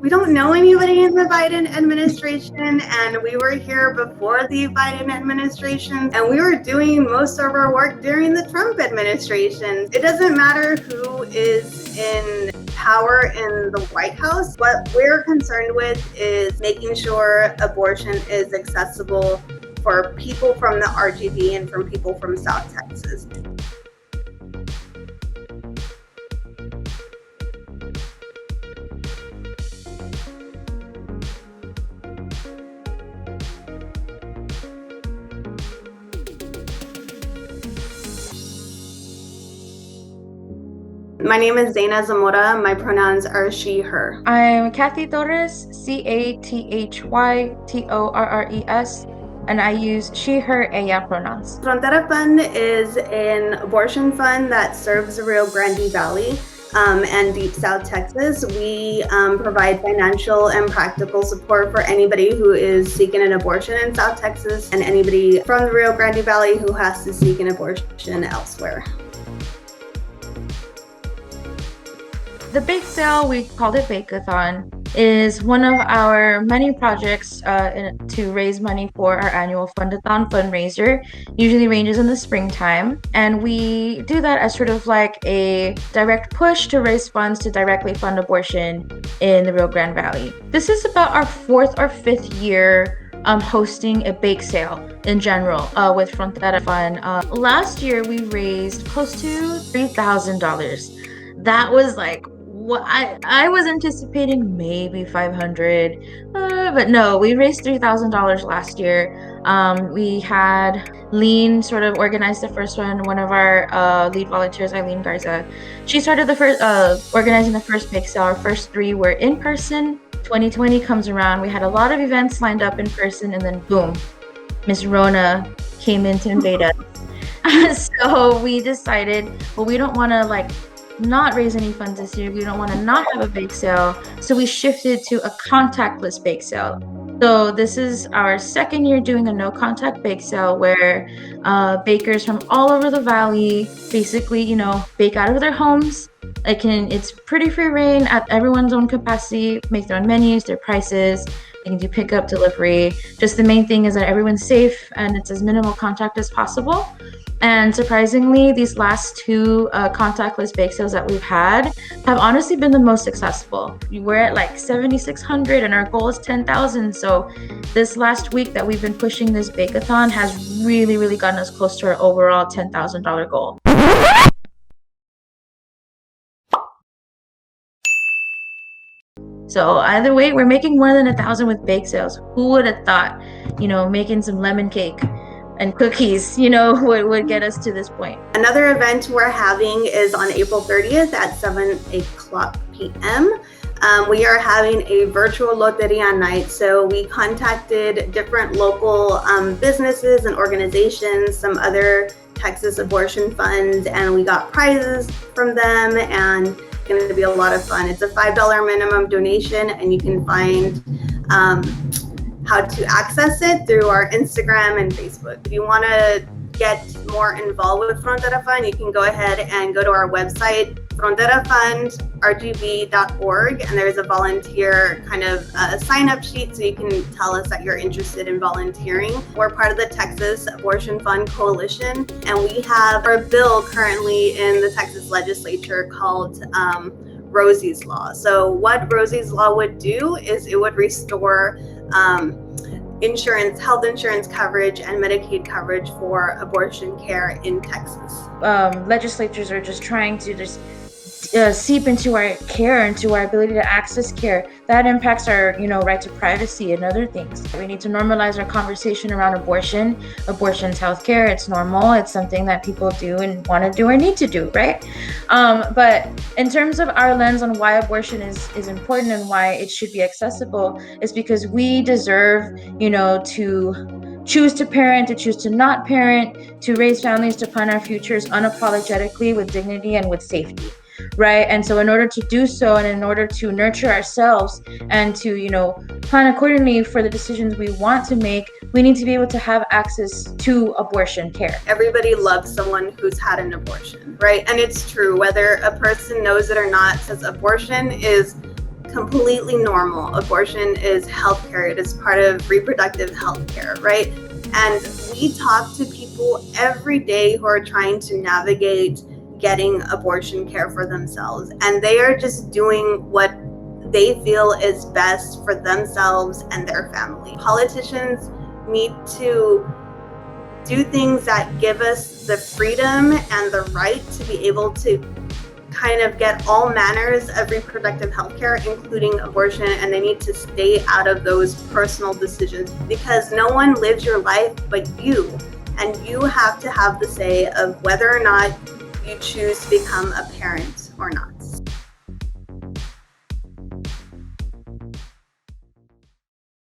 We don't know anybody in the Biden administration, and we were here before the Biden administration, and we were doing most of our work during the Trump administration. It doesn't matter who is in power in the White House. What we're concerned with is making sure abortion is accessible for people from the RGV and from people from South Texas. My name is Zaina Zamora. My pronouns are she, her. I'm Kathy Torres, CATHYTORRES, and I use she, her, ella pronouns. Frontera Fund is an abortion fund that serves the Rio Grande Valley and Deep South Texas. We provide financial and practical support for anybody who is seeking an abortion in South Texas and anybody from the Rio Grande Valley who has to seek an abortion elsewhere. The bake sale, we called it Bake-a-thon, is one of our many projects to raise money for our annual Fund-a-thon fundraiser. Usually ranges in the springtime, and we do that as sort of like a direct push to raise funds to directly fund abortion in the Rio Grande Valley. This is about our 4th or 5th year hosting a bake sale in general with Frontera Fund. Last year we raised close to $3,000. That was like what I was anticipating, maybe 500, but no, we raised $3,000 last year. We had Lean sort of organize the first one. One of our lead volunteers, Eileen Garza, she started the first organizing the first bake sale. Our first 3 were in person. 2020 comes around, we had a lot of events lined up in person, and then boom, Miss Rona came in to invade us. So we decided, well, we don't want to not raise any funds this year. We don't want to not have a bake sale. So we shifted to a contactless bake sale. So this is our 2nd year doing a no contact bake sale where bakers from all over the valley basically, bake out of their homes. It's pretty free reign at everyone's own capacity, make their own menus, their prices. They can do pickup, delivery. Just the main thing is that everyone's safe and it's as minimal contact as possible. And surprisingly, these last 2 contactless bake sales that we've had have honestly been the most successful. We're at like 7,600 and our goal is 10,000. So this last week that we've been pushing this bake-a-thon has really, really gotten us close to our overall $10,000 goal. So either way, we're making more than 1,000 with bake sales. Who would have thought, making some lemon cake and cookies, would get us to this point. Another event we're having is on April 30th at 7 p.m. We are having a virtual loteria night. So we contacted different local businesses and organizations, some other Texas abortion funds, and we got prizes from them, and it's going to be a lot of fun. It's a $5 minimum donation, and you can find how to access it through our Instagram and Facebook. If you want to get more involved with Frontera Fund, you can go ahead and go to our website, fronterafundrgv.org, and there's a volunteer kind of sign-up sheet so you can tell us that you're interested in volunteering. We're part of the Texas Abortion Fund Coalition, and we have our bill currently in the Texas legislature called Rosie's Law. So what Rosie's Law would do is it would restore health insurance coverage and Medicaid coverage for abortion care in Texas. Legislatures are just trying to seep into our care, into our ability to access care. That impacts our, right to privacy and other things. We need to normalize our conversation around abortion. Abortion's healthcare. It's normal. It's something that people do and want to do or need to do, right? But in terms of our lens on why abortion is important and why it should be accessible, is because we deserve, to choose to parent, to choose to not parent, to raise families, to plan our futures unapologetically with dignity and with safety. Right. And so in order to do so, and in order to nurture ourselves and to, plan accordingly for the decisions we want to make, we need to be able to have access to abortion care. Everybody loves someone who's had an abortion, right? And it's true, whether a person knows it or not, says abortion is completely normal. Abortion is healthcare. It is part of reproductive healthcare, right? And we talk to people every day who are trying to navigate getting abortion care for themselves, and they are just doing what they feel is best for themselves and their family. Politicians need to do things that give us the freedom and the right to be able to kind of get all manners of reproductive health care, including abortion, and they need to stay out of those personal decisions, because no one lives your life but you, and you have to have the say of whether or not you choose to become a parent or not.